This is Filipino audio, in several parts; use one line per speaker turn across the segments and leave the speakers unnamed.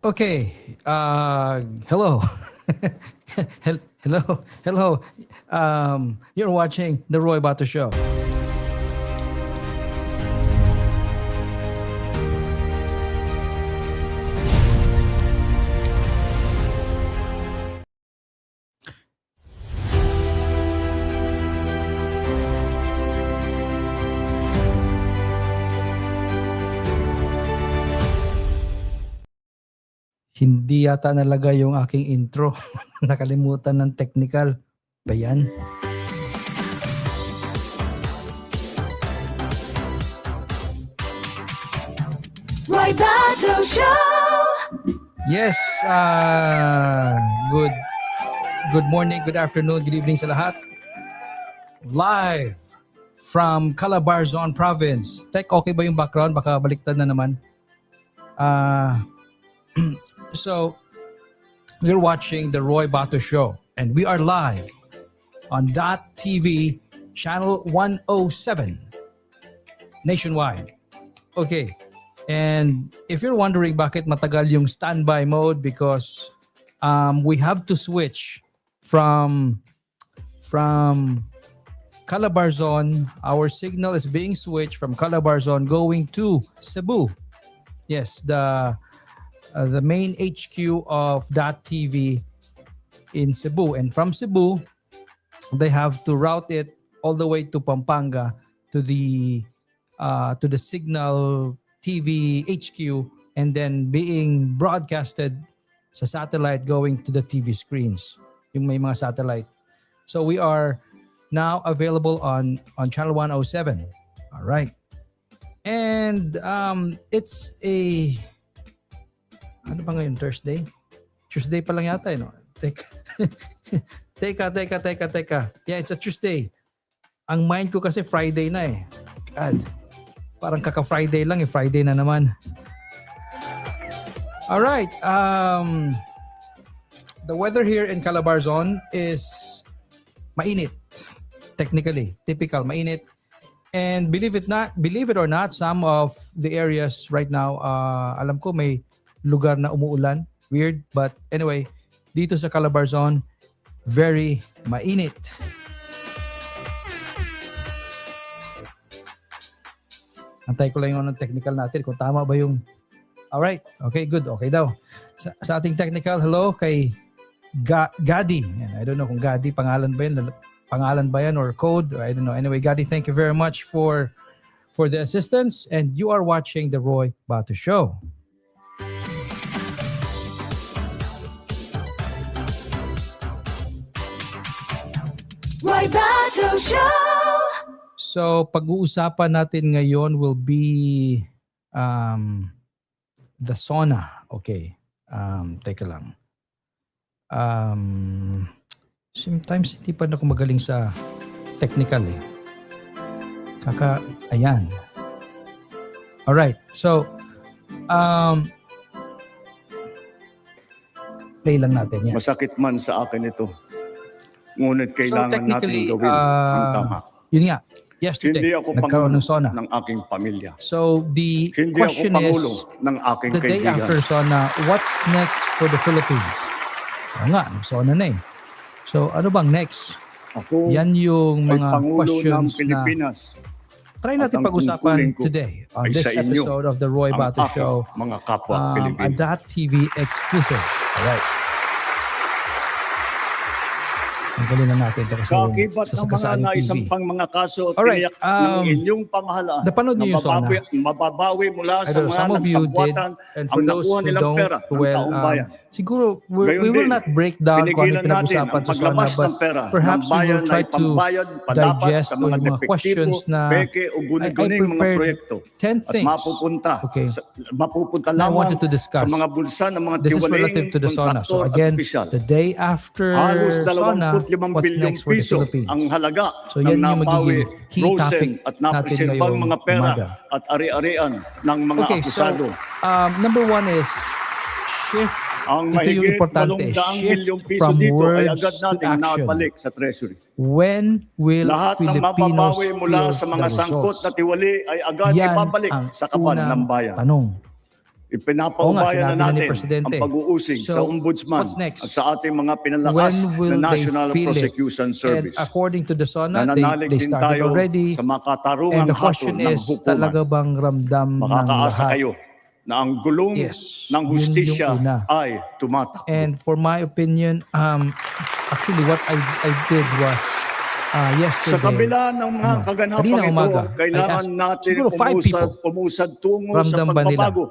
Okay. Hello. Hello. Hello. You're watching The Roy Bato Show. Hindi yata nalagay yung aking intro. Nakalimutan ng technical. Ba yan?
Roy Bato Show!
Yes. Good morning, good afternoon, good evening sa lahat. Live from Calabarzon Province. Tek, okay ba yung background? Baka baliktad na naman. So, you're watching The Roy Bato Show, and we are live on .tv channel 107 nationwide. Okay, and if you're wondering bakit matagal yung standby mode, because we have to switch from Calabarzon. Our signal is being switched from Calabarzon going to Cebu. Yes, the main HQ of .tv in Cebu, and from Cebu they have to route it all the way to Pampanga to the Signal TV HQ, and then being broadcasted sa satellite going to the TV screens, yung may mga satellite. So we are now available on channel 107. All right. And it's a ano ba ngayon? Thursday? Tuesday pa lang yata, no? Teka. Yeah, it's a Tuesday. Ang mind ko kasi Friday na eh. God. Parang kaka-Friday lang eh. Friday na naman. Alright. The weather here in Calabarzon is mainit. Technically. Typical. Mainit. And believe it or not, some of the areas right now, alam ko may lugar na umuulan. Weird. But anyway, dito sa Calabarzon, very mainit. Antay ko lang yung technical natin kung tama ba yung... Alright. Okay, good. Okay daw. Sa ating technical, hello kay Gadi. I don't know kung Gadi, pangalan ba yan or code? I don't know. Anyway, Gadi, thank you very much for the assistance. And you are watching The Roy Bato Show.
Roy Bato Show!
So, pag-uusapan natin ngayon will be the sauna. Okay. Teka lang. Sometimes hindi pa ako magaling sa technical eh. Ayan. Alright. So, play lang natin yan.
Masakit man sa akin ito. Ngunit kailangan
technically,
natin gawin ang tama.
Yun nga. Yesterday,
Hindi ako
nagkaroon ng sauna.
ng aking pamilya.
So, the
Hindi
question
ako
is,
pangulo ng aking
the day
kaibigan.
after sauna, what's next for the Philippines? Oo nga, sauna na eh. So, ano bang next?
Ako
Yan yung
ay
mga
pangulo ng
questions na
Pilipinas.
try natin
At ang
pag-usapan
tungkulin ko
today on
ay
this
sa inyo,
episode of the Roy
ang
Bato
aking
Show.
mga kapwa
A
Pilipino.
.tv exclusive. Alright. Tanggalin na natin ito kasi
Kakibat ng mga
Kasali
naisang
TV.
pang mga kaso at
Alright,
tiniyak ng inyong pamahalaan
napanood niyo yung sauna?
mababawi mula
I
sa
don't know,
mga
some of you did,
nagsabwatan
and
ang
for those
nakuha
who
nilang
don't,
pera ng
well,
taong bayan.
siguro we
Gayon
will
din,
not break down kung ano
Pinigilan natin
pinag-usapan
ang
sa sauna,
paglabas
but
ng pera
perhaps
ng
we
bayan
will
na
try to
ipambayad padapat
digest
sa
yung
mga
mga
depektibo,
questions na
peke o
I
guni-guning mga
prepared
proyekto
10
at
things.
mapupunta
That I
lamang
wanted to discuss.
sa mga bulsa ng mga
This is
tiwaling
relative to the sauna. So
kontraktor at
again,
opisyal.
the day after
Halos
sauna,
25
what's
bilyong
next for the
piso
Philippines?
ang halaga
So
ng
yan yung
napawi,
magiging key topic
frozen at
natin
napreserbang
ngayong
mga pera
umaga.
at ari-arian ng mga
Okay,
akusado.
so number one is shift.
Ang
Ito yung
mahigit
importante,
800 milyong
shift
piso
from
dito ay
words
agad
to
nating
action.
nabalik sa Treasury.
When will
Lahat ng
Filipinos
mababawi mula
feel
sa mga
the
sangkot
results?
na tiwali ay agad
Yan
ibabalik
ang
sa kaban ng
unang
bayan.
tanong.
Ipinapaubaya
sinabi
na
na ni
natin
Presidente.
ang pag-uusig
So,
sa Ombudsman
what's next?
at sa ating mga pinalakas
When will
na
they
National
feel it?
Prosecution
And
Service.
according to the SONA,
Nananalig
they
din
started
tayo
already.
sa
And
makatarungang
the
hatol
question
ng
is,
hukuman.
talaga bang ramdam ng
Makakaasa
lahat?
kayo na ang gulong
Yes,
ng
yun yung
hustisya
una.
ay tumatakbo.
And for my opinion, actually what I did was yesterday.
Sa kabila ng mga kaganapan
kanina
ito,
umaga, I
kailangan
asked
natin
siguro 5 people,
umusad tungo sa
ramdam ba nila?
pagbabago.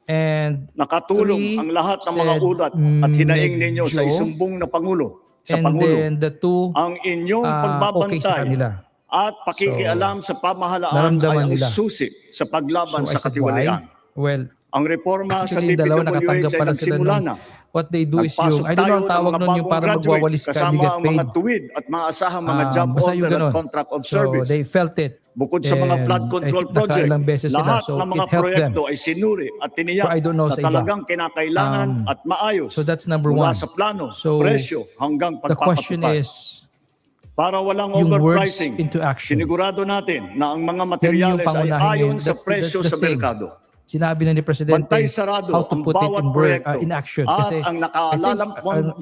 And
Nakatulong
3
ang lahat ng mga
said,
ulat at hinaing ninyo sa
medyo.
isumbong na Pangulo. Sa
And
Pangulo,
then the 2,
ang inyong
okay sa
pagbabantay
kanila.
at pakikialam sa pamahalaan ay
naramdaman
ang
nila.
susi sa paglaban
So I
sa
said,
katiwalian.
why? Well,
Ang reforma sa
actually, yung dalawa nakatanggap
DPWH ay
pala sila
nagsimula
nung
na.
what they do is
Nagpasok
yung, I don't know ang
tayo ng
tawag
mga
nun, yung
bagong
para
graduate,
magwawalis ka,
kasama
you get
ang
paid.
mga tuwid at mga asahang mga job
Basta yung
holder
ganun.
at contract of
So
service.
they felt it.
Bukod sa mga
And
flood
I
control
think
project,
nakailang beses sila.
lahat
So
ng mga
it helped them.
proyekto ay sinuri at tiniyak
So I don't know
na
sa iba.
talagang kinakailangan at maayos.
So that's number
mula
1.
sa plano,
So
presyo hanggang
the question
pagpapatupad.
is,
Para walang
yung words
overpricing,
into action.
sinigurado natin na ang mga
Yan yung
materyales ay
pangunahin
ayon
ngayon.
sa
That's
presyo
the
sa
thing.
merkado.
Sinabi na ni Presidente
Bantay sarado
how to
ang
put it
bawat
in,
proyekto
in action.
at
Kasi
ang
I think,
nakalaang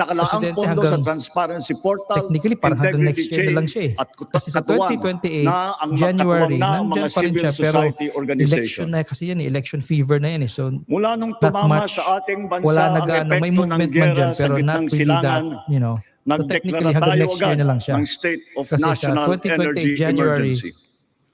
Presidente
pondo sa
hanggang
transparency portal,
technically parang hanggang next
integrity
year na
chain,
lang siya eh.
at
Kasi sa
katuwang
2028,
na ang
January,
magkatuwang na ang
nandyan
mga
pa rin
civil
siya. Pero
society organization.
election na kasi yan eh. Election fever na yan eh. So
Mula nung
not
tumama
much,
sa ating bansa
wala
ang
may
epekto ng
movement man
gera
dyan,
sa
pero not
gitnang
really
silangan,
that, you know. So technically
nagdeklara
hanggang
tayo
next year
agad
na lang siya.
ng State of
Kasi sa
National
2028
Energy
January,
Emergency.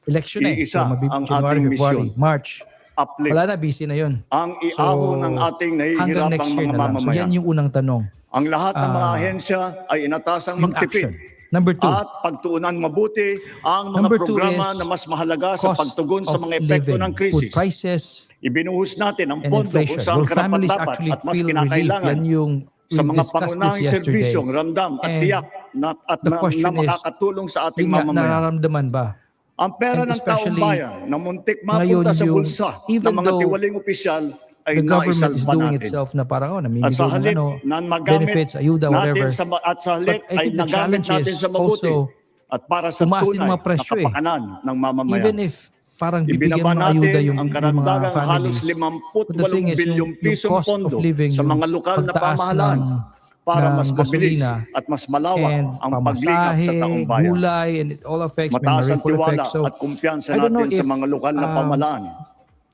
election eh.
Iisa
So
ang
January,
ating
February,
misyon.
March.
Uplift
Wala na, busy na yun.
ang iahon ng ating
hanggang
nahihirapang
next year
mga
na lang. So yan
mamamayan.
yung unang tanong.
Ang lahat ng mga ahensya ay inatasang
Yung
magtipid
action. Number 2,
at pagtuunan mabuti ang mga
Number 2
programa
is
na mas mahalaga sa
cost
pagtugon sa
of
mga epekto
living,
ng
food
krisis.
prices,
Ibinuhos natin ang
and
pondo kung
inflation.
saan
Will families
karapat-dapat
actually
at mas
feel relief?
kinakailangan
Yan yung
sa
we
mga
discussed this
pangunahing
yesterday.
serbisyong ramdam at
And
tiyak
the question
na
is,
makakatulong sa ating
yun nga,
mamamayan.
nararamdaman ba?
Ang pera
and
ng taong
especially
bayan na muntik
ngayon
mapunta sa
yung-
bulsa ng
even
mga
though
tiwaling opisyal ay
The government is
naisalba
doing
natin.
itself na parang
At
namimigay
sa
ng
halip na magamit
benefits, ayuda,
natin
whatever.
at sa halip
But I
ay
think the
nagamit
challenge
natin
is
sa mabuti
also
at para sa
tumaas din
tunay
mga
na
presyo eh.
kapakanan ng mamamayan.
Even if parang bibigyan
Ibinaba
mo ayuda
natin
yung,
ang
yung mga
karagdagang halos
families. But the
58
thing is,
bilyong
yung
pisong
cost
pondo
of living,
sa
yung
mga lokal na
pagtaas
pamahalaan para
ng
mas mabilis
gasolina
at mas malawak
and
ang paglingap sa taong bayan.
gulay, and it all affects, may
Mataas ang
ripple
tiwala
effects. So,
at kumpiyansa
I don't know
natin sa
if,
mga lokal na pamahalaan.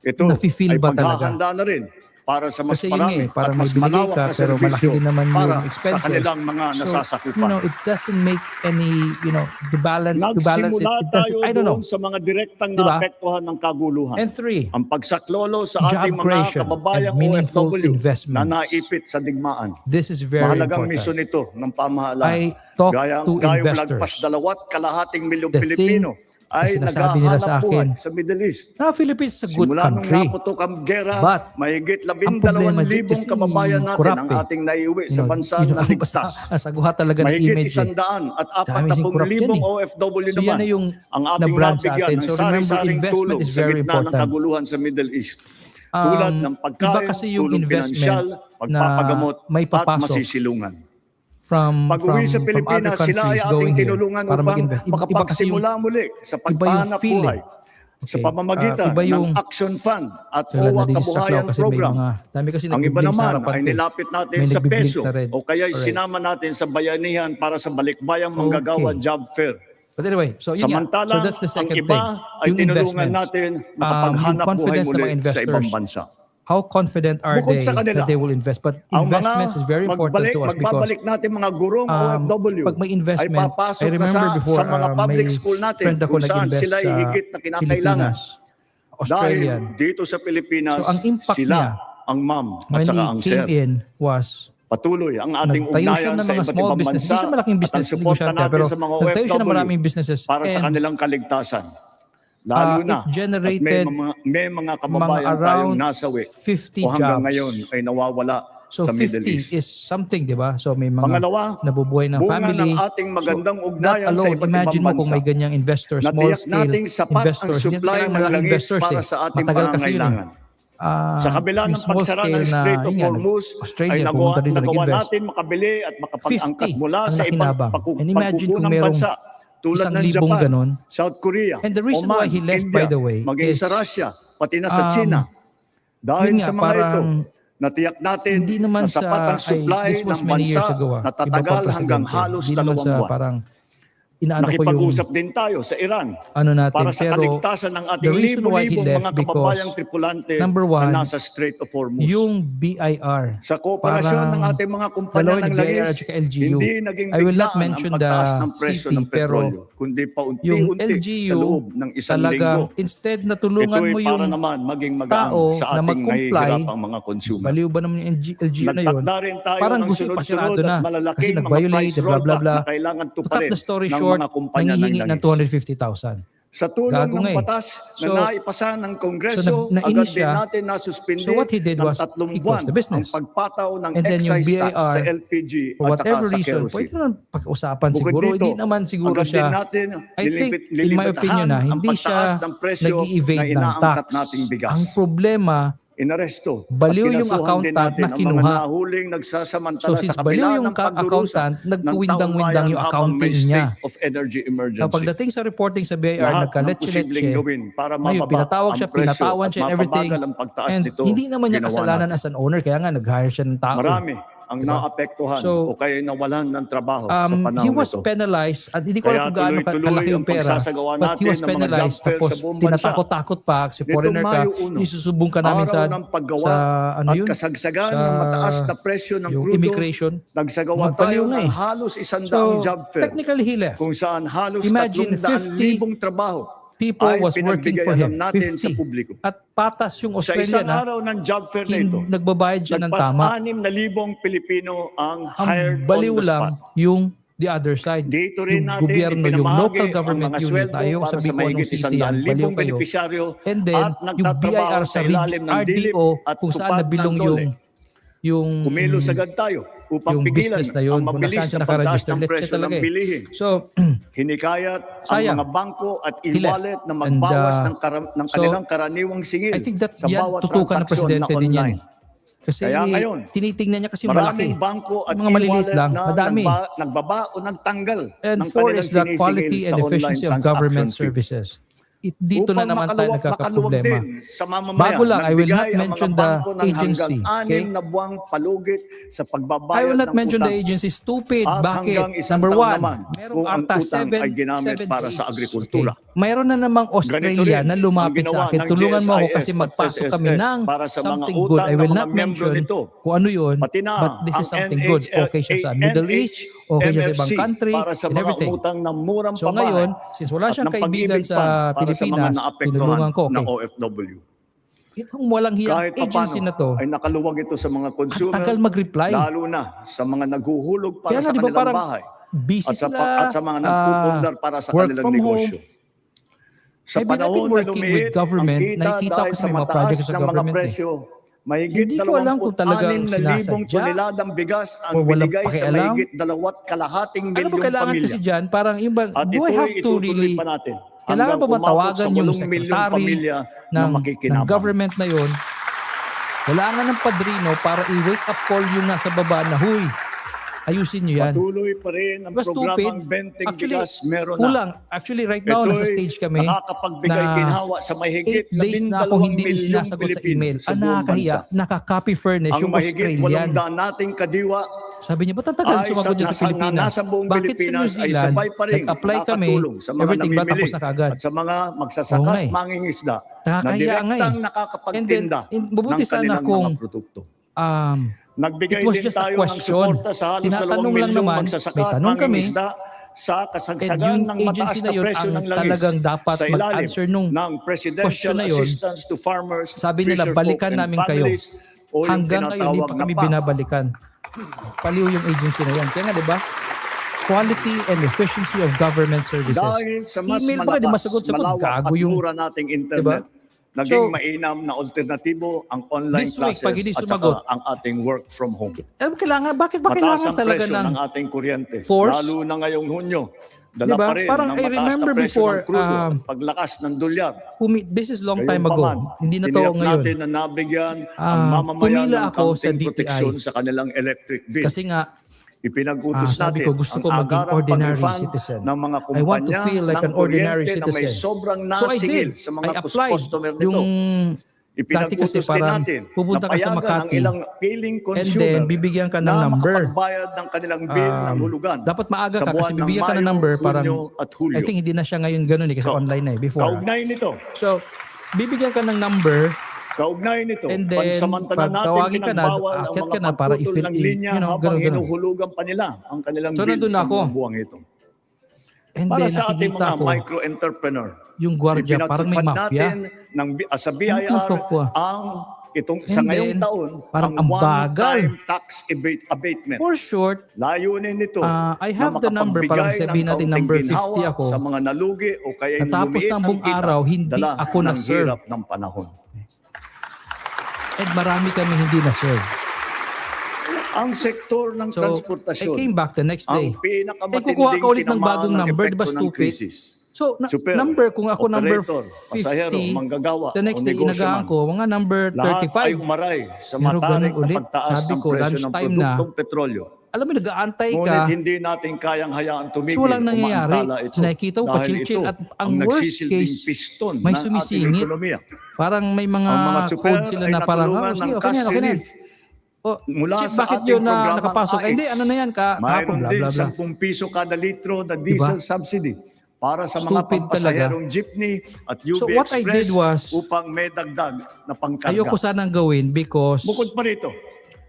Ito
nafe-feel
ay
ba talaga?
paghahanda na rin para sa mas
Kasi yun
marami
eh, parang
at mas
may binigay
malawak
ka,
na
pero malaki
serbisyo
din naman
para
yung
sa
expenses.
kanilang mga
So,
nasasakupan.
you know, it doesn't make any, you know, to balance it.
Nagsimula tayo
I don't know.
doon sa mga direktang
Diba?
naapektuhan ng kaguluhan.
And 3,
Ang pagsaklolo sa
job
ating mga
creation
kababayang
and meaningful
OFW na
investments.
naipit sa digmaan.
this is very
Mahalagang
important.
misyon ito ng pamahalaan.
I talk to
Gayong
investors.
lagpas 2.5 milyong
The
Pilipino
thing
ay
na sinasabi nila
naghahanap
sa
buhay
akin,
sa Middle East.
Na Philippines is a good
Simula nung
country.
naputok ang gera,
But,
mahigit
ang problema dyan
12,000
kasi
kababayan natin
corrupt
ang
eh.
ating naiuwi
You
sa
know,
bansa
you know,
na ligtas.
sa guha talaga ng
Mahigit
image.
100 at
Dami sing corrupt
40,000
yan eh.
OFW
So yan
naman
na yung
ang ating
na-brand sa
nabigyan
atin.
ng
So remember,
sari-saring
investment
tulong
is
sa
very
gitna ng
important.
kaguluhan sa Middle East. Tulad ng
Iba
pagkain,
kasi yung
tulong
investment
pinansyal, pagpapagamot
na may
at
papasok
masisilungan.
from
Pag-uwi sa
other
Pilipinas, sila ay
countries
ating
going here
tinulungan
para
upang
mag-invest. Iba kasi yung
makapagsimula muli sa pagpahanap
feeling.
buhay sa
Okay.
pamamagitan
Iba yung
ng Action Fund at
tulad
OWA
na din sa
Kabuhayan
kasi may
Program.
mga dami kasi
Ang iba
nagbiblink sa
naman
harapan
ay
ko eh.
nilapit natin
May
sa
nagbiblink
peso
na red.
o kaya
Correct.
sinama natin sa bayanihan para sa balikbayang manggagawa
Okay.
job fair.
But anyway, so yun nga.
Samantalang
So that's the
ang
second
iba
thing.
ay
Yung
tinulungan
investments.
natin makapaghanap
Yung
buhay
confidence ng mga
muli sa
investors.
ibang bansa.
How confident are
Bukod
they
sa kanila,
that they will invest? But
Ang
investments is very important to us because
magbabalik natin mga gurong OFW
pag may investment,
ay papasok
I remember
na
before,
sa mga public
may
school natin
friend ako
kung saan
nag-invest
sila
sa
higit na kinakailangan.
Pilipinas, Australian.
Dahil dito sa Pilipinas,
So, ang impact
sila
niya,
ang ma'am at
When
saka
he
ang
came
sir.
in was
Patuloy ang ating
nagtayo siya
ugnayan
ng
sa
mga
iba't
small
ibang
business.
bansa
Hindi siya malaking
at ang
business,
suporta
negosyante,
natin
pero
sa mga
nagtayo siya ng
OFW
maraming businesses.
para sa
And
kanilang kaligtasan. Lalo na
it generated
at may mga kababayan
mga
tayong
around
nasawi
50
o hanggang
jobs.
ngayon ay nawawala
So
sa Middle
50
East.
is something, di ba? So may mga
Pangalawa,
nabubuhay ng
bunga
family.
ng ating magandang
that
ugnayan sa
alone,
iba't
imagine
ibang
mo kung may
bansa.
ganyang investors, small
Natiyak
scale
nating sapat ang
investors. Hindi
supply
kailangan
ng
malaking
langis
investors
para
eh.
sa ating
Matagal kasi yun eh.
pangangailangan. Sa kabila
Yung
ng
small
pagsara ng
scale na,
Strait of
yun nga,
Hormuz ay
Australia, pumunta dito
nagawa
nag-invest.
natin makabili at makapag-angkat
50
mula
ang
sa ibang
nakinabang. And imagine kung
pagkukunang
merong
bansa tulad ng
1,000
Japan,
ganon.
South Korea,
And the reason
Oman,
why he left,
India,
by the way,
maging
is,
sa Russia, pati na sa China. Dahil
Yun nga,
sa mga ito,
parang
natiyak natin
hindi naman
na sapat ang supply
this was
ng
many years
bansa
ago,
na
iba pang
tatagal hanggang
presidente.
halos
Hindi naman
2
sa
buwan.
parang inaano ko yung
Nakipag-usap din tayo sa Iran
ano natin,
para sa
pero
kaligtasan ng
the
ating
reason why he
libo-libong
left
mga
because,
kababayang tripulante
number one,
na nasa Strait of Hormuz.
yung BIR,
Sa kooperasyon
parang
ng ating mga kumpanya
dalawa
ng
yung BIR at
langis,
saka LGU.
hindi naging
I will not
biglaan
mention
ang pagtaas
the
ng presyo
city,
ng petrolyo,
pero
kundi
yung
paunti-unti sa
LGU
loob ng isang
talagang
linggo.
instead na tulungan
Ito'y
mo
para
yung
naman maging
tao
magaan sa
na
ating
mag-comply,
nahihirapang mga consumer.
baliw ba naman yung LGU na yun?
Nagtakda rin tayo
Parang
ng
gusto
sunod-sunod
pasirado na
at
kasi
malalaking mga
nag-violate,
price
blah blah
rollback
blah.
na kailangan
To cut
tuparin
the story
ng
short,
mga kumpanya ng
nangihingi ng
langis.
250,000.
Sa tulong
Gago
ng
nga eh.
batas
So-
na naipasa ng Kongreso,
so nainis
agad din
siya.
natin nasuspindi
So what he did
ng
was,
3
he
buwan
closed the
ang
business.
pagpataw ng
And then yung
excise tax
BIR,
sa LPG
For
at saka
whatever
sa
reason, pwede
kerosene.
naman pag-usapan
Bukod
siguro.
dito,
Hindi naman siguro
agad
siya,
din natin
I think, in my opinion
ang
hindi
pagtaas
siya
ng presyo
nag-i-evade
na
ng
inaangkat
tax.
nating bigas.
Ang problema,
Inaresto
baliw
at
yung
kinasuhan din
accountant
natin
na
ang
kinuha.
mga nahuling
so
nagsasamantala
since
sa
baliw
kabila
yung
ng pagdurusa
accountant,
ng
nagkuwindang-windang
taong
yung
bayan habang may
accounting niya.
state of energy
Na
emergency.
pagdating sa reporting sa BIR,
Lahat ng
nagkaletse-letse,
posibleng gawin para
ngayon
mababa
pinatawag
ang
siya,
presyo
pinatawan
at
siya and everything.
mapabagal ang pagtaas
And
nito,
hindi naman niya
ginawa
kasalanan
natin.
as an owner, kaya nga nag-hire siya ng tao.
Marami ang
Diba?
naapektuhan
So,
o kaya nawalan ng trabaho sa
he
panahon
was
ito.
penalized at hindi ko
Kaya
alam kung gaano
tuloy-tuloy
kalaki yung
ang
pera,
pagsasagawa
but he
natin
was
ng mga job
penalized
fair
tapos
sa buong bansa.
tinatakot-takot pa kasi
Nitong
foreigner ka,
Mayo 1,
isusubong ka namin
araw
sa
ng paggawa
sa ano
at
yun,
kasagsagan
sa
ng mataas na presyo ng
yung
krudo,
immigration.
nagsagawa
Magpaliw
tayo
nga
ng
eh.
halos 100
So
job fair
technically he left.
kung saan halos
Imagine
300,000 trabaho
People
ay
was working for
pinagbigay
him,
natin sa
50.
publiko.
At patas yung
Sa
Australia
isang
na
araw ng job fair na ito,
nagbabayad siya ng tama.
nagpas 6,000 Pilipino ang
Ang
hired on
baliw
the spot.
lang yung the other side.
Dito rin
Yung
natin
gobyerno, yung
ipinamahagi
local
ang
government
mga
unit,
sweldo
ayaw
para
sabi
sa
ko
mahigit
anong city yan,
100,000
baliw kayo.
benepisyaryo
And then,
at
yung
nagtatrabaho
BIR
sa
sa
ilalim ng dilip
RDO,
at
kung saan
tupad
nabilong
ng dole.
yung
Kumilos agad tayo upang
yung
pigilan
business na yun,
ang
kung
mabilis
nasaan siya
na pagtaas
nakaregister,
ng
let's say
presyo ng
talaga eh.
bilihin.
So,
Hinikayat ang
sayang.
mga bangko at
He left.
e-wallet na
And,
magbawas ng
so,
kanilang karaniwang singil
I think that
sa
yan,
bawat
tutukan ng
transaksyon na
presidente din yan
online.
eh. Kasi
Kaya ngayon,
tinitingnan niya kasi malaki.
Maraming bangko at
Mga maliliit
e-wallet
lang,
na
madami.
nagbaba o nagtanggal
And
ng
four
kanilang
is the
sinisingil
quality
sa
and
online
efficiency of government
transaction fee.
services. Dito na
Upang
naman tayo
makaluwag
nagkakaproblema.
din sa mamamayan,
Bago lang, I will not
nagbigay ang
mention
mga
the
bangko ng
agency,
hanggang
okay?
6 na buwang palugit sa pagbabayad
I will not
ng
mention
utang.
the agency. Stupid.
At
Bakit?
hanggang isang
Number
taon
one,
naman
merong
kung ang
ARTA
utang ay ginamit
7
para sa
days.
agrikultura.
Okay. Mayroon na namang
Ganito
Australia
rin
na lumapit
ang ginawa
sa akin.
ng
Tulungan mo ako
GSIS
kasi
at
magpasok kami
SSS
ng
para sa mga
something
utang
good. I
ng
will
mga
not
miyembro
mention
nito.
kung ano yun,
Pati na
but this is
ang
something good. Okay siya sa Middle East, okay siya sa ibang country,
para sa
and
mga
everything.
umutang ng murang
So
pabahay
ngayon, since wala
at
siyang
ng
kaibigan
pag-ibig
sa
fund para sa mga
Pilipinas,
naapektuhan
tinulungan ko,
na
okay.
OFW.
Itong walang hiyang
Kahit
agency
papano
na to,
ay nakaluwag ito sa mga
ang
consumer,
tagal mag-reply.
lalo na sa mga naghuhulog para
Kaya nga,
sa
di ba,
kanilang
parang
bahay
busy
at sa,
sila,
at sa mga nagpupundar para sa
work
kanilang
from home.
negosyo. Sa
I've been
panahon na
working with
lumiit
government,
ang kita
nakikita ko
dahil
kasi
sa
may mga
mataas
projects sa
ng mga
government eh.
presyo, mahigit
Hindi ko alam kung talagang
26,000
sinasadya
toneladang bigas ang
o walang
binigay sa
pakialam.
mahigit 2.5
Alam mo,
milyong
kailangan
pamilya.
kasi dyan, parang yung ba,
At
do I
ito'y
have to
itutuloy
really,
pa natin
kailangan
hanggang
ba
umabot
matawagan
sa
yung
8 milyong
secretary
pamilya na
ng
makikinabang.
government na yon? Kailangan ng padrino para i-wake up call yung nasa baba na, huy, ayusin nyo yan.
Patuloy pa rin ang
Diba stupid?
programang Benteng
Actually,
Bigas meron na.
kulang. Actually, right now, nasa
Ito'y
stage kami
nakakapagbigay
na
ginhawa sa mahigit
8 days na ako
12
hindi
milyong
sinasagot sa
Pilipino
email.
sa
Ang
buong
nakakahiya,
bansa.
naka-copy furnish
Ang
yung
mahigit
Australian.
800 nating kadiwa
Sabi niya, ba't ang tagal
ay
sumagot niya sa Pilipinas?
nasa buong
Bakit sa New
Pilipinas ay
Zealand,
sabay pa rin
nag-apply kami,
nakatulong sa mga
everything ba
namimili
tapos na kagad?
at sa mga
Oo
magsasaka
nga
at
eh.
mangingisda na
Nakakahiya nga eh.
direktang nakakapagtinda
mabuti
ng
sana
kanilang
kung
mga produkto.
it
Nagbigay
was
din
just a
tayo ng
question.
suporta sa halos 2
Tinatanong lang
milyong
naman,
magsasaka
may
at
tanong kami,
mangingisda sa
and
kasagsagan
yung
ng mataas
agency
na
na yun
presyo
ang
ng langis
talagang dapat
sa ilalim
mag-answer nung
ng Presidential
question na yun.
Assistance to Farmers,
Sabi nila,
Fisherfolk
balikan
and
namin kayo.
Families o yung
Hanggang ngayon, hindi
tinatawag
pa
na
kami
PAC.
binabalikan. Paliw yung agency na yan. Kaya nga, di ba? Quality and efficiency of government services.
Dahil sa mas
Email pa ka, di
malakas,
masagot-sagot.
malawak
Gago
at
yung...
mura nating internet,
So,
naging mainam na alternatibo ang online
this week,
classes
pag hindi
at
sumagot,
saka ang ating work from home.
Kailangan, bakit ba
Mataas
kailangan
ang
talaga
presyo
ng...
ng ating kuryente,
force?
lalo na ngayong Hunyo. Dala
Diba?
pa rin
Parang
ng
I
mataas na
remember
presyo
before,
ng crudo at paglakas ng dolyar.
This is long time ago. Hindi na to
tiniyak
ngayon.
natin na nabigyan ang mamamayan
pumila
ng
ako sa
counting
DTI.
proteksyon sa kanilang electric bill.
Kasi nga,
Ipinag-utos
sabi
natin
ko, gusto ko
ang
maging
agarang
ordinary
pag-refund
citizen.
ng mga
I want to
kumpanya
feel like
ng
an ordinary
kuryente na may
citizen.
sobrang
So I
nasingil
did.
sa mga
I applied
customer nito.
yung Dati kasi
Ipinag-utos din
parang
natin
pupunta ka sa
na payagan ang
Makati
ilang piling
and then
consumer
bibigyan ka ng
na
number.
makapagbayad ng kanilang bill ng hulugan
Dapat maaga
sa
ka kasi
buwan ng
bibigyan ka ng
Mayo,
number. Parang,
Hunyo at Hulyo.
I think hindi na siya ngayon ganun kasi online na before.
Kaugnay nito,
So, bibigyan ka ng number
kaugnay nito,
and then
pansamantala
pag
natin
tawagin ka na,
pinagbawal ang
aakyat
mga
ka na para
pagputol
i-fill
ng
in,
linya habang
ganun.
hinuhulugan pa nila ang kanilang
So,
bill
nandun
sa
ako.
mga buwang ito.
And
Para
then
sa ating
nakikita
mga
ko
micro-entrepreneur,
yung gwardiya parang may
ipinatupad
mafia.
natin sa
Ano
BIR
to po?
ang sa
And
ngayong
then,
taon
parang
ang
ang bagal.
one-time tax abatement.
For short,
Layunin nito
I have
na
the number, parang
makapagbigay
sabihin
ng
natin
kaunting
number 50
ginhawa
ako.
sa mga nalugi o kaya
Natapos
lumiit
ng
ang
buong
kita
araw, hindi
dala
ako
ng
na-serve.
hirap ng panahon.
and marami kami hindi na-serve.
Ang sektor ng
So, I
transportasyon,
came back the next day.
ang pinakamatinding
kukuha ka ulit ng bagong
tinamaan
number,
epekto
di ba
ng
stupid?
krisis.
So,
Super,
number, kung ako number
operator,
50,
pasahero, manggagawa,
the next
o
day inagaan
negosyoman.
ko, mga number
Lahat ay
35.
umaray sa
Pero
matarik
ganun
na
ulit.
pagtaas
Sabi
ng
ko,
presyo ng
lunchtime na.
produktong petrolyo.
Alam mo, nag-aantay ka.
Ngunit hindi natin kayang hayaan tumigil
So, walang
o
nangyayari.
maantala ito.
So, nakikita ko,
Dahil
pachil-chil.
ito
At ang
ang
worst
nagsisilbing
case,
piston
may
ng ating
sumisingit.
ekonomiya.
Parang may mga,
Ang mga super
code sila
ay
na parang,
natulungan
sige,
ng
okay
cash
na, okay na.
relief.
Oh,
Mula
Chief,
sa
bakit
ating
yun na
programang
nakapasok?
AIX,
Hindi, ano na yan, kahapon,
mayroon
bla
din
bla bla.
10 piso kada litro na
Diba?
diesel subsidy para sa mga
Stupid
pampasaherong jeepney at UV
So, what I
Express
did was,
upang may dagdag na pangkarga.
Ayoko sanang gawin because
Bukod pa rito,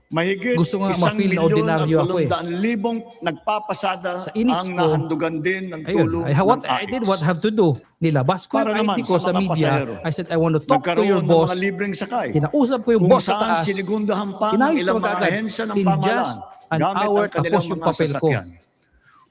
mahigit
Gusto nga ma-feel na ordinaryo ako eh.
1,800,000 nagpapasada
Sa inis
ang
ko,
nahandugan din ng tulong
what
ng
I did,
AIX.
what I have to do. Nilabas ko
Para
yung
naman
ID ko
sa
sa
mga
media.
pasahero.
I said, I want to talk to your
Nagkaroon ng
boss.
mga libreng sakay.
Kinausap ko yung
Kung
boss sa
saan
taas.
sinigundahan pa ng
Inayos
ilang
ko
mga
kaagad.
ahensya ng
In
pamahalaan
just an
gamit
hour,
ang kanilang
tapos yung
mga
papel ko.
sasakyan.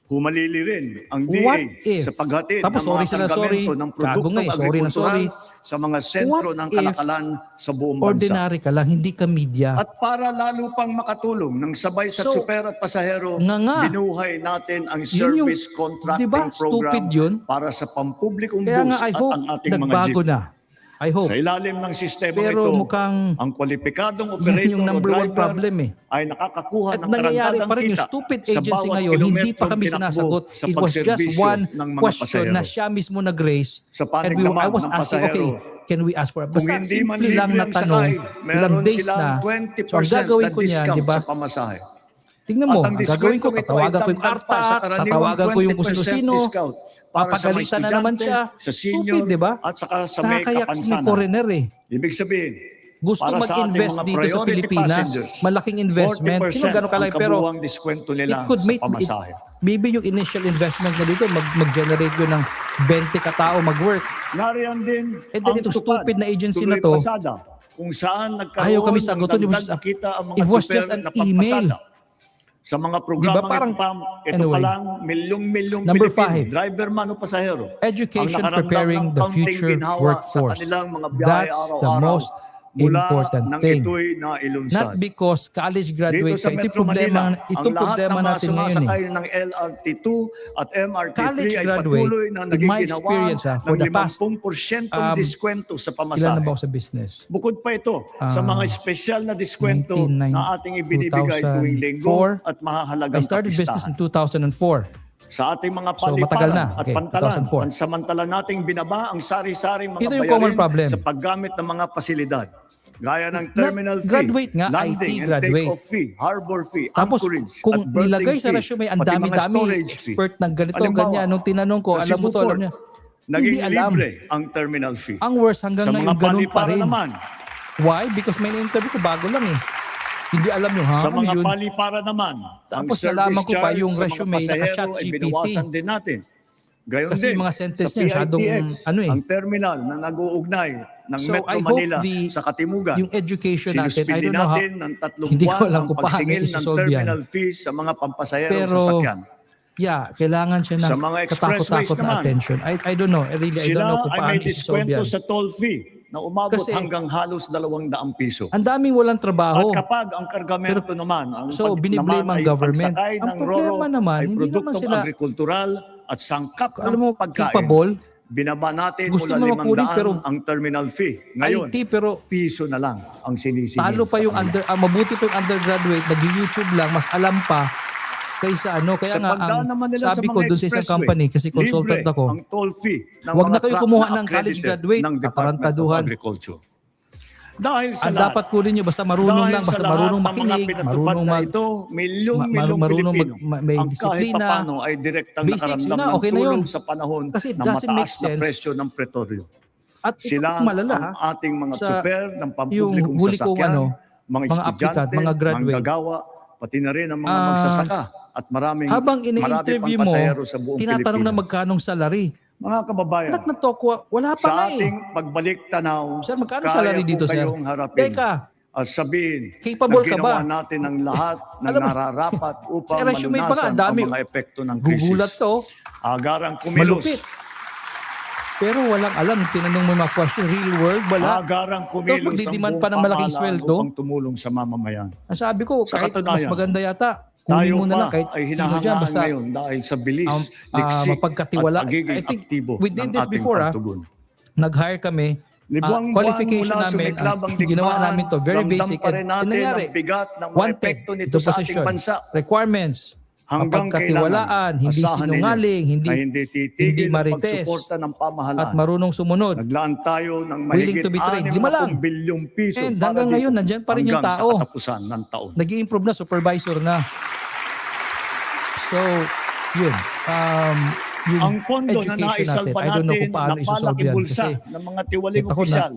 Humalili rin ang
What
DA
if?
sa paghatid
Tapos
ng
sorry
mga
sila, sorry.
kargamento ng
Gago
produktong
nga eh, sorry na sorry.
agrikultural sa mga sentro
What
ng
if
kalakalan sa buong bansa.
Ordinary ka lang, hindi ka media.
At para lalo pang makatulong ng sabay sa
So,
tsuper at pasahero,
nga.
binuhay natin ang
Yun yung-
service contracting
diba,
program
stupid yun?
para sa pampublikong
Kaya
bus
nga, I
at
hope
ang ating mga
nagbago
jeep.
na. I hope.
Sa ilalim ng sistema
Pero
ito,
mukhang
ang kwalipikadong
yun
operator
yung number
o
one
driver
problem eh.
ay nakakakuha
At
ng
nangyayari
karagdagang
pa rin yung
kita
stupid
sa
agency
bawat
ngayon, hindi pa
kilometrong
kami
tinakbo
sinasagot.
sa
It was just
pagserbisyo
one
ng mga
question na
pasahero.
siya mismo nag-raise.
Sa panig
And
naman
I was
ng
asking,
pasahero,
okay, can we ask for it?
Kung
Basta
hindi man
simple lang
libre
na
ang
tanong,
sakay,
ilang
meron
days
silang
na.
20%
So ang gagawin
na
ko niyan,
discount
di ba?
sa pamasahe.
Tingnan mo,
At
ang gagawin ko,
diskwentong ito ay
tatawagan ko yung
dagdag pa sa
ARTA,
karaniwang
tatawagan ko yung kung
20%
sino-sino,
discount para sa mga
papagalitan na naman siya.
estudyante, sa senior,
Stupid, di ba?
at saka sa may
Nakakayak si
kapansanan.
foreigner eh.
Ibig sabihin,
Gusto
para sa ating
mag-invest
mga
dito sa
priority
Pilipinas,
passengers,
malaking investment.
40%
Tingnan gano'n kalaki,
ang
pero
kabuuang diskwento
it
nila
could
sa
make
pamasahe.
maybe yung initial investment na dito mag-generate yun ng 20 katao mag-work.
Nariyan din
And then
ang
itong
tupad,
stupid na agency
tuloy
na to,
pasada, kung saan nagkaroon
ayaw kami
ng
sagutin.
dagdag kita ang mga
It was
super
just an
na pagpasada.
email.
Sa mga programang
Diba, parang-
ito
anyway.
pa lang, milyong-milyong
Number
Pilipino,
5.
driver man o pasahero,
Education
ang nakaramdam
preparing
ng
the
kaunting
future
ginhawa
workforce.
Sa kanilang mga biyahe
That's the
araw-araw
most
mula
important
nang
thing.
ito'y nailunsad.
Not because college
Dito
graduate
sa
ka. Ito
Metro Manila,
itong
ang lahat
problema
ng mga
natin ngayon eh.
sumasakay ng LRT2 at MRT3
College
ay
graduate,
patuloy na
in
naging
my
ginawa
experience, for
ng
the past,
50% diskwento sa
Ilan na
pamasahe.
ba ako sa business?
Bukod pa ito sa mga espesyal na diskwento
1990,
na ating ibinibigay tuwing linggo
2004,
at
I
mahahalagang
started business in
kapistahan.
2004.
Sa ating mga
So, matagal na.
paliparan at
Okay,
pantalan,
2004.
pansamantala nating binaba ang sari-saring mga
Ito yung common
bayarin
problem.
sa paggamit ng mga pasilidad. Gaya ng terminal fee,
Graduate nga,
landing
IT
and
graduate.
take-off fee, harbor fee,
Tapos
anchorage,
kung
at berthing
nilagay sa
fee,
resume, ang
pati mga
dami-dami
storage fee.
expert ng ganito,
Halimbawa,
ganyan. Nung tinanong ko,
sa
alam mo to,
Cebu
alam
Port,
niya.
naging
Hindi alam.
libre ang terminal fee.
Ang worst hanggang
Sa
ngayon,
mga
ganun pa
paliparan
rin.
naman,
Why? Because may na-interview ko, bago lang eh. Hindi alam nyo, ha?
sa
Ano
mga
yun?
paliparan naman, ang
Tapos
service
nalaman ko pa
charge
yung
sa mga
resume,
pasahero
naka-chat
ay
GPT.
binawasan din natin. Gayon
Kasi
din,
yung mga sentence
sa
niya, masyadong,
PITX,
ano eh.
ang terminal na nag-uugnay ng
So,
Metro
I hope
Manila sa Katimugan.
yung education natin, I
Sinuspindi
don't know how,
natin ng 3
hindi ko
buwan
alam
ang
kung paano
pagsingil ng
isusolve yan.
terminal fees sa mga pampasaherong
Pero,
sasakyan.
yeah, kailangan siya ng
Sa mga expressways
katakot-takot na
naman,
attention. I don't know. Really, I don't
Sila
know kung
ay
paano
may
isusolve
diskwento
yan.
sa toll fee na umabot
Kasi,
hanggang halos 200 piso.
Ang daming walang trabaho.
At kapag ang kargamento naman, ang
so, biniblame ang
ay
government.
pagsakay
Ang
ng
problema
roro
naman,
ay
hindi naman
produktong
sila,
agrikultural at sangkap
alam mo,
ng pagkain.
capable,
Binaba natin
gusto
mula
mo makunin,
500
pero
ang terminal fee. Ngayon,
IT, pero
piso na lang ang sinisingil.
talo pa
sa
yung
kanila.
mabuti pa yung undergraduate, nag-YouTube lang, mas alam pa kaysa ano. Kaya
Sa
nga,
pagdaan
ang
naman nila
sabi
sa
ko
mga
dun sa isang
expressway,
company, kasi consultant
libre
ako,
ang toll fee ng
wag
mga
na kayo
truck
kumuha
na
ng college
accredited
graduate,
ng Department of
katarantaduhan.
Agriculture. Dahil sa
Ang
lahat.
dapat kunin nyo, basta marunong
Dahil
lang,
sa
basta
lahat
marunong
ng mga
makinig,
pinatupad
marunong
na
mag...
ito, milyong-milyong
marunong
Pilipino
may
ang kahit
disiplina.
papano ay direktang
Basics,
nakaramdam
yun na,
ng
okay na yun.
tulong sa panahon
Kasi it
ng
doesn't make
mataas na
sense.
presyo ng petrolyo.
At ito
Sila
pong malala,
ang ating mga
sa
tsuper ng
yung
pampublikong
huli kong
sasakyan,
mga
estudyante,
applicant, mga graduate.
manggagawa, pati na rin ang mga
Ah,
magsasaka at
habang
marami
ini-interview
pang
mo,
pasahero sa buong
tinatanong na
Pilipinas.
magkanong salary.
Mga kababayan,
Anak na tokwa, wala pa
sa
nga eh.
ating pagbalik tanaw,
Sir, magkano
kaya
salary
po
dito, sir?
kayong harapin
Teka,
at sabihin
capable
na
ka
ginawa
ba?
natin ang lahat ng
Alam mo,
nararapat upang
sa resume pa nga,
malunasan
ang dami.
ang mga epekto ng
gugulat
krisis.
ka oh.
Agarang kumilos.
Malupit. Pero walang alam, tinanong mo yung mga question, real world, wala.
Agarang
Tapos
kumilos ang
magdidiman
buong
pa ng malaking
pamahalaan
sweldo.
upang tumulong sa mamamayan.
Ang sabi ko,
Sa
kahit mas
katunayan,
maganda yata, kunin
Tayo
mo na lang
pa
kahit
ay
sino dyan,
hinahangaan
basta
ngayon dahil sa bilis, liksik
mapagkatiwala.
at pagiging
I think
aktibo
we did
ng
this
ating
before,
pagtugon.
nag-hire kami,
Libuang
qualification
buwan mula
namin,
sumiklab ang
ginawa
digmaan,
namin to, very
ramdam
basic.
pa rin
And
natin
nangyari,
ang bigat ng mga
wanted,
epekto nito
ito
sa ating
position,
bansa.
requirements,
Hanggang
mapagkatiwalaan,
kailangan,
hindi
asahan
sinungaling,
ninyo
hindi,
na hindi
hindi
titigil ang
marites,
pagsuporta ng pamahalaan.
at marunong sumunod.
Naglaan tayo ng
Willing
mahigit
to be trained.
60
Lima lang.
bilyong piso
And
para
hanggang
dito,
ngayon, nandyan pa rin yung
hanggang
tao.
sa katapusan ng taon.
Nag-i-improve na, supervisor na. So, yun. Yung
Ang pondo na
education
naisalba
natin, I don't know
natin
kung paano
na
isosolve
palaki
yan.
bulsa
Kasi,
ng mga tiwaling
kita ko na,
opisyal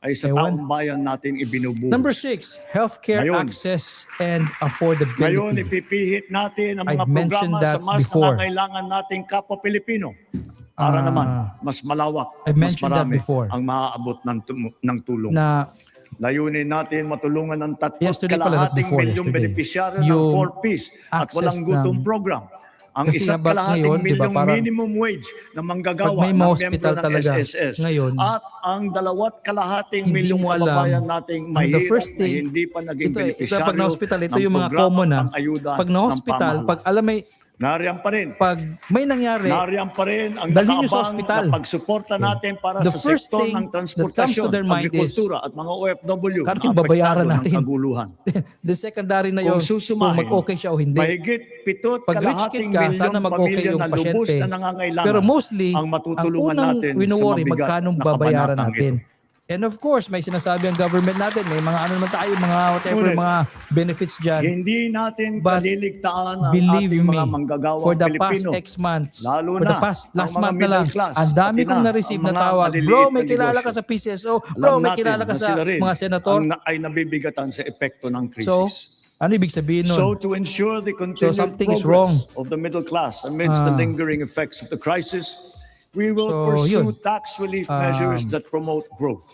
ay sa
ewan.
taong bayan natin ibinubuhos.
number 6, healthcare
Ngayon.
access and
Ngayon,
affordability.
ipipihit natin ang mga
I've mentioned
programa sa
that
mas
before.
nangangailangan nating kapwa Pilipino para
Ah,
naman mas malawak,
I've
mas
mentioned that
marami
before.
ang maaabot ng tulong.
Na
Layunin natin matulungan ng
Yesterday pala, not
3.2
before,
milyong
yesterday.
benepisyaryo ng
Yung
4Ps at
access
walang gutom
ng-
program. Ang
Kasi
isa't
habang
kalahating
ngayon, di ba,
milyong
parang
minimum wage na manggagawa
pag may
ng
mga
miyembro
hospital
ng
talaga,
SSS
ngayon,
at ang 2.5
hindi
milyong
mo alam,
kababayan nating
ang the
mahirap
first
na
thing,
hindi pa naging
ito
benepisyaryo
pag na-hospital, ito
ng
yung mga
programang
common na.
pang-ayuda
Pag
ng
na-hospital,
pamahalaan.
pag alam may,
Nariyan pa rin.
pag may nangyari,
Nariyan pa rin ang
dalhin niyo sa
nakaabang
ospital.
na pagsuporta natin para
The
sa
first
sektor
thing
ng
that comes to
transportasyon,
their mind is,
agrikultura at mga OFW
kano
na
yung babayaran
apektado ng
natin?
kaguluhan.
the secondary na yun,
Kung
kung
susumahin,
mag-okay siya o hindi.
mahigit 7
Pag rich kid ka, sana mag-okay yung
na lubos
pasyente.
na nangangailangan
Pero mostly,
ang
ang
matutulungan
unang
natin
wino-worry,
sa mabigat
magkanong
na
babayaran
kabanatang
natin.
ito.
And of course, may sinasabi ang government natin, may mga ano naman tayo, mga whatever,
Ngunit,
mga benefits dyan.
Hindi natin
But
kaliligtaan ang
believe
ating
me,
mga manggagawang
for the past
Pilipino.
X months,
Lalo
for the
na
past, last
ang mga
month na lang,
middle class,
ang dami
pati
kong
na
na-receive
ang
na
mga
tawag.
maliliit
Bro,
na
may kilala
negosyo.
ka sa PCSO.
Alam
Bro, may
natin
kilala ka
na
sa
sila rin
mga senator.
ay nabibigatan sa epekto ng krisis.
So, ano ibig sabihin nun?
So to ensure the continued
something is
progress
wrong.
of the middle class amidst the lingering effects of the crisis, we will
So,
pursue
yun.
tax relief measures that promote growth,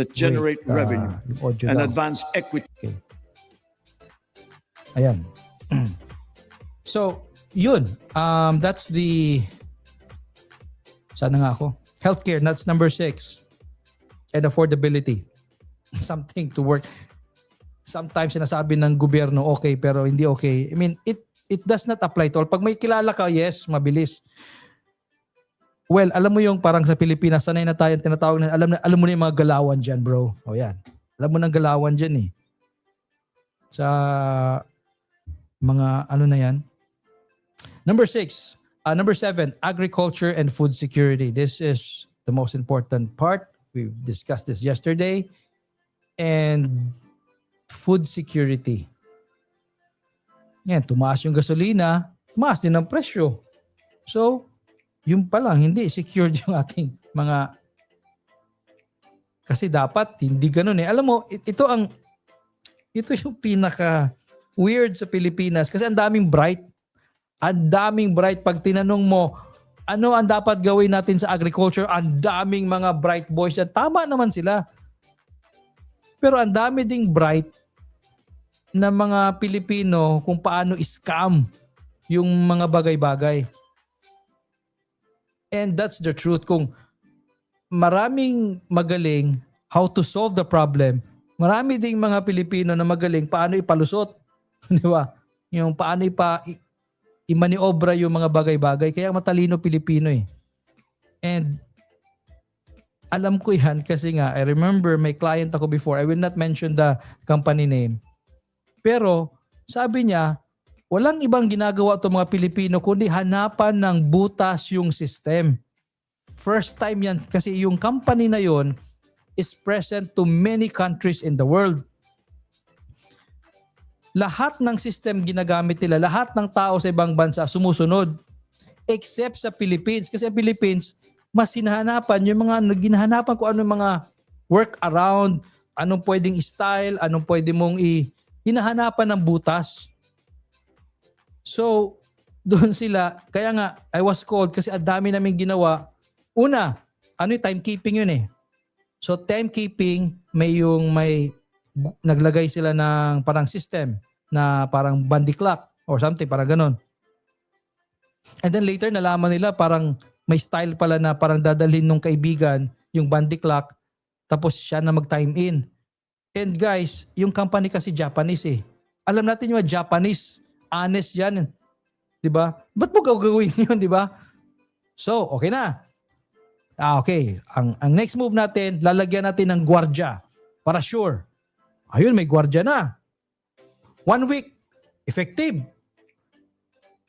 that generate revenue,
yung audio
and
daw.
advance equity.
Okay. Ayan. So, yun. That's the... Sana nga ako? Healthcare, that's number 6. And affordability. Something to work. Sometimes sinasabi ng gobyerno okay pero hindi okay. I mean, it does not apply to all. Pag may kilala ka, yes, mabilis. Well, alam mo yung parang sa Pilipinas, sanay na tayo tinatawag na, alam mo na yung mga galawan dyan, bro. O yan. Alam mo ng galawan dyan eh. Sa mga ano na yan. Number 6. Number 7, agriculture and food security. This is the most important part. We've discussed this yesterday. And food security. Yan, tumaas yung gasolina, tumaas din ang presyo. So, yung pa lang, hindi secured yung ating mga... Kasi dapat, hindi ganun eh. Alam mo, ito yung pinaka weird sa Pilipinas kasi ang daming bright. Ang daming bright. Pag tinanong mo, ano ang dapat gawin natin sa agriculture? Ang daming mga bright boys yan. Tama naman sila. Pero ang dami ding bright na mga Pilipino kung paano scam yung mga bagay-bagay. And that's the truth. Kung maraming magaling how to solve the problem, marami ding mga Pilipino na magaling paano ipalusot. Di ba? Yung paano imaniobra yung mga bagay-bagay. Kaya matalino Pilipino eh. And alam ko yan kasi nga, I remember may client ako before. I will not mention the company name. Pero sabi niya, walang ibang ginagawa itong mga Pilipino kundi hanapan ng butas yung system. First time yan kasi yung company na yon is present to many countries in the world. Lahat ng system ginagamit nila, lahat ng tao sa ibang bansa sumusunod except sa Philippines. Kasi sa Philippines, mas hinahanapan yung mga ginahanapan ko ano yung mga work around, anong pwedeng style, anong pwede mong hinahanapan ng butas. So, doon sila, kaya nga, I was called kasi ang dami namin ginawa. Una, ano yung timekeeping yun eh. So, timekeeping, may naglagay sila ng parang system na parang bandy clock or something, parang ganon. And then later, nalaman nila parang may style pala na parang dadalhin nung kaibigan yung bandy clock tapos siya na mag-time in. And guys, yung company kasi Japanese eh. Alam natin yung Japanese, honest yan. Diba? Ba't mo gagawin yun, diba? So, okay na. Okay. Ang next move natin, lalagyan natin ng gwardiya para sure. Ayun, may gwardiya na. 1 week, effective.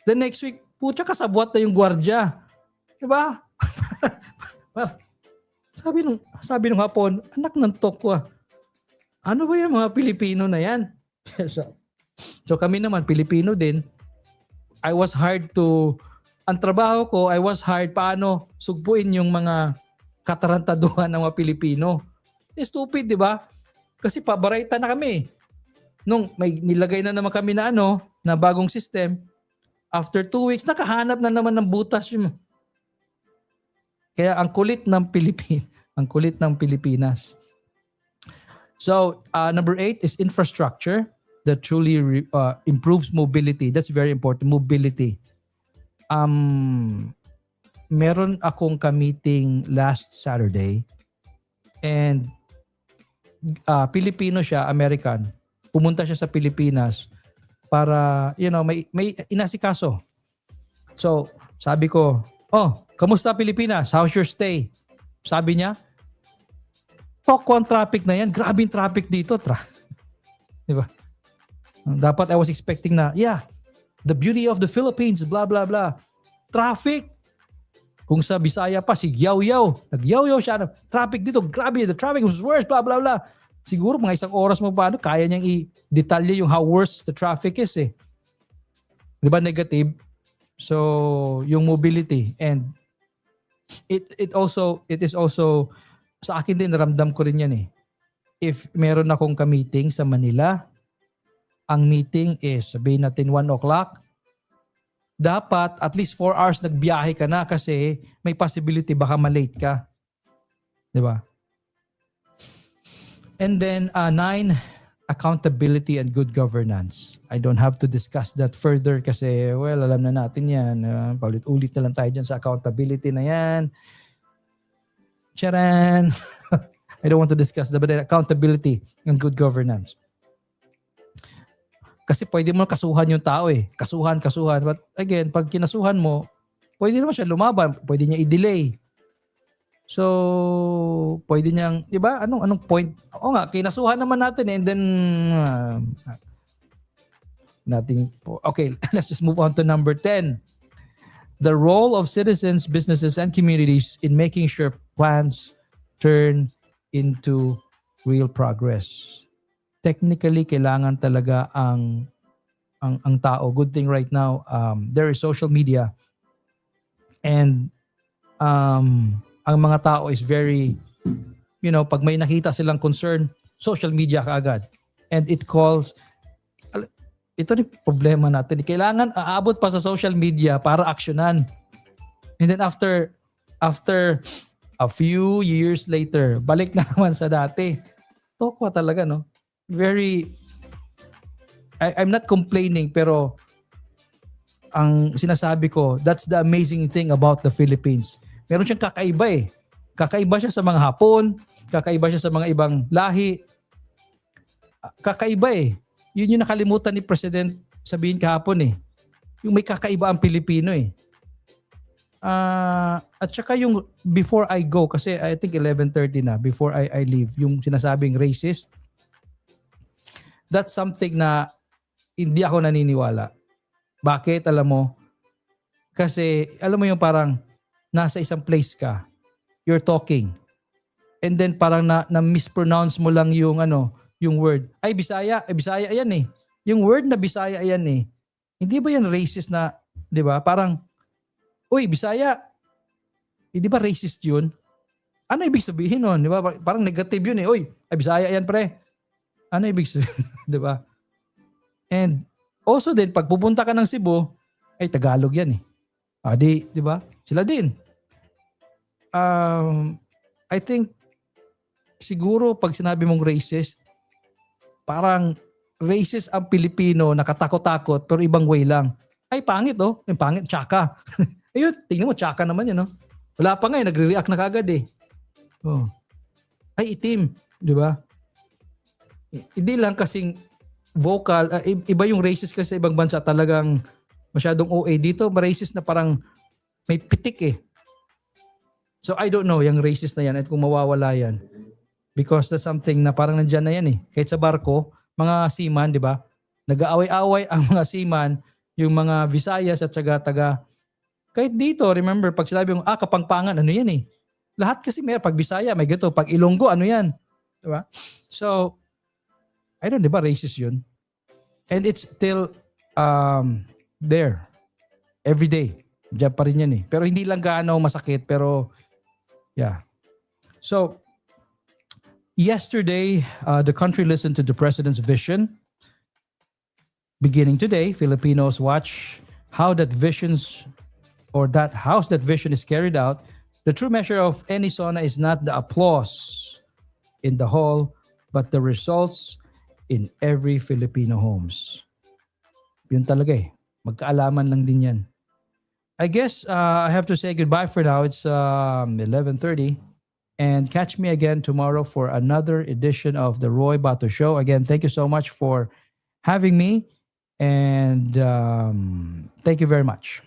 The next week, putya kasabwat na yung gwardiya. Diba? Sabi nung hapon, anak ng tokwa. Ano ba yung mga Pilipino na yan? so kami naman, Pilipino din. I was hired ang trabaho ko, I was hired paano sugpuin yung mga katarantaduhan ng mga Pilipino. Stupid, di ba? Kasi pabarayta na kami. Nung may nilagay na naman kami na na bagong system, after 2 weeks, nakahanap na naman ng butas yung. Kaya ang kulit ng Pilipinas. So, number 8 is infrastructure that truly improves mobility. That's very important, mobility. Meron akong ka-meeting last Saturday and Pilipino siya, American. Pumunta siya sa Pilipinas para, may inasikaso. So, sabi ko, kamusta Pilipinas? How's your stay? Sabi niya, Tokwan traffic na yan. Grabe yung traffic dito. Diba? Dapat I was expecting na, the beauty of the Philippines, blah, blah, blah. Traffic. Kung sa Bisaya pa, si Yaw-Yaw. Nag-Yaw-Yaw siya. Traffic dito, grabe. The traffic was worse, blah, blah, blah. Siguro mga 1 oras mo paano, kaya niyang i-detalye yung how worse the traffic is eh. Diba negative? So, yung mobility and it is also sa akin din naramdam ko rin yan eh. If meron akong ka-meeting sa Manila, ang meeting is sabihin natin 1 o'clock, dapat at least 4 hours nagbiyahe ka na kasi may possibility baka malate ka. Diba? And then 9, accountability and good governance. I don't have to discuss that further kasi alam na natin yan. Paulit-ulit na lang tayo dyan sa accountability na yan. Charan! I don't want to discuss but accountability and good governance. Kasi pwede mo kasuhan yung tao eh. Kasuhan. But again, pag kinasuhan mo, pwede naman siya lumaban. Pwede niya i-delay. So, pwede niyang, di ba? Anong point? Oo nga, kinasuhan naman natin eh. And then, okay, let's just move on to number 10. The role of citizens, businesses, and communities in making sure plans turn into real progress. Technically, kailangan talaga ang tao. Good thing right now, there is social media. And ang mga tao is very, pag may nakita silang concern, social media kaagad. And it calls, ito rin problema natin. Kailangan aabot pa sa social media para aksyonan. And then after a few years later, balik na naman sa dati. Tokwa talaga, no? I'm not complaining, pero ang sinasabi ko, that's the amazing thing about the Philippines. Meron siyang kakaiba eh. Kakaiba siya sa mga Hapon, kakaiba siya sa mga ibang lahi. Kakaiba eh. Yun yung nakalimutan ni President sabihin kahapon eh. Yung may kakaiba ang Pilipino eh. At saka yung before I go, kasi I think 11:30 na, before I leave, yung sinasabing racist, that's something na hindi ako naniniwala. Bakit? Alam mo? Kasi, alam mo yung parang nasa isang place ka, you're talking, and then parang na mispronounce mo lang yung yung word. Ay, Bisaya. Ay, Bisaya yan eh. Yung word na Bisaya yan eh. Hindi ba yan racist na, di ba? Parang, uy, Bisaya. Di ba racist yun? Ano ibig sabihin nun? Di ba? Parang negative yun eh. Uy, ay, Bisaya yan pre. Ano ibig sabihin? Di ba? And also din, pag pupunta ka ng Cebu, ay Tagalog yan eh. Di ba? Sila din. I think, siguro pag sinabi mong racist, parang racist ang Pilipino, nakatakot-takot, pero ibang way lang. Ay, pangit oh. Yung pangit, tsaka. Ayun, tingnan mo, tsaka naman yun, no? Wala pa nga, nagre-react na kagad eh. Oh. Ay, itim. Di ba? Hindi lang kasing vocal. Iba yung racist kasi sa ibang bansa talagang masyadong OA. Dito, racist na parang may pitik eh. So, I don't know, yung racist na yan at kung mawawala yan. Because that's something na parang nandyan na yan eh. Kahit sa barko, mga seaman, di ba? Nag-aaway-away ang mga seaman, yung mga Visayas at saka taga. Kahit dito, remember, pag sinabi yung, Kapangpangan, ano yan eh. Lahat kasi may, pag Bisaya, may gato. Pag Ilonggo, ano yan? Di ba? So, I don't know, di ba racist yun? And it's still there. Every day. Diyan pa rin yan eh. Pero hindi lang gaano masakit, pero yeah. So, yesterday, the country listened to the president's vision. Beginning today, Filipinos watch how that visions or that house that vision is carried out. The true measure of any SONA is not the applause in the hall, but the results in every Filipino homes. Yun talaga eh. Magkaalaman lang din yan. I guess I have to say goodbye for now. It's 11:30. And catch me again tomorrow for another edition of the Roy Bato Show. Again, thank you so much for having me. And thank you very much.